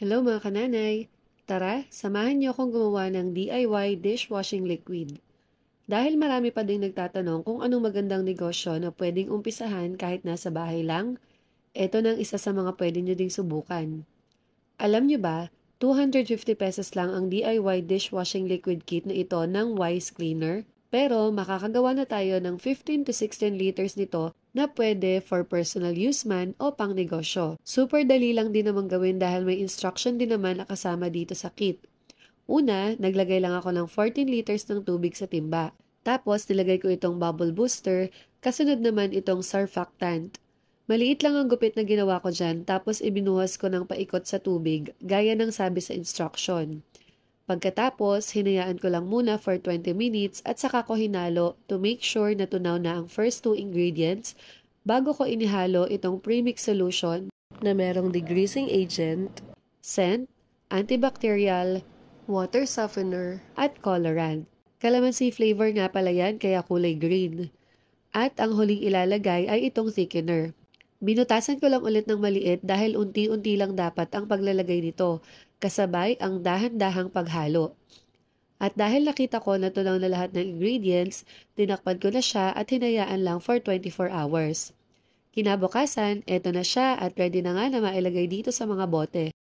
Hello mga kananay! Tara, samahan niyo akong gumawa ng DIY dishwashing liquid. Dahil marami pa ding nagtatanong kung anong magandang negosyo na pwedeng umpisahan kahit nasa bahay lang, eto nang isa sa mga pwede niyo ding subukan. Alam niyo ba, ₱250 lang ang DIY dishwashing liquid kit na ito ng Wise Cleaner? Pero makakagawa na tayo ng 15 to 16 liters nito na pwede for personal use man o pang negosyo. Super dali lang din naman gawin dahil may instruction din naman na kasama dito sa kit. Una, naglagay lang ako ng 14 liters ng tubig sa timba. Tapos nilagay ko itong bubble booster, kasunod naman itong surfactant. Maliit lang ang gupit na ginawa ko dyan, tapos ibinuhas ko ng paikot sa tubig, gaya ng sabi sa instruction. Pagkatapos, hinayaan ko lang muna for 20 minutes at saka ko hinalo to make sure na tunaw na ang first two ingredients bago ko inihalo itong premix solution na merong degreasing agent, scent, antibacterial, water softener, at colorant. Calamansi flavor nga pala yan kaya kulay green. At ang huling ilalagay ay itong thickener. Binutasan ko lang ulit ng maliit dahil unti-unti lang dapat ang paglalagay nito, kasabay ang dahan-dahang paghalo. At dahil nakita ko na tunaw na lahat ng ingredients, tinakpan ko na siya at hinayaan lang for 24 hours. Kinabukasan, eto na siya at ready na nga na mailagay dito sa mga bote.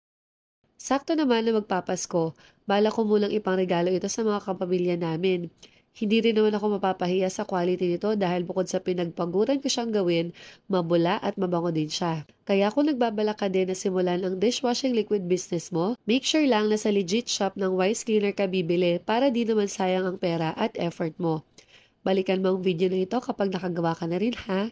Sakto naman na magpapasko, bala ko munang ipangregalo ito sa mga kapamilya namin. Hindi rin naman ako mapapahiya sa quality nito dahil bukod sa pinagpaguran ko siyang gawin, mabula at mabango din siya. Kaya kung nagbabalak ka din na simulan ang dishwashing liquid business mo, make sure lang na sa legit shop ng Wise Cleaner ka bibili para di naman sayang ang pera at effort mo. Balikan mo ang video na ito kapag nakagawa ka na rin ha.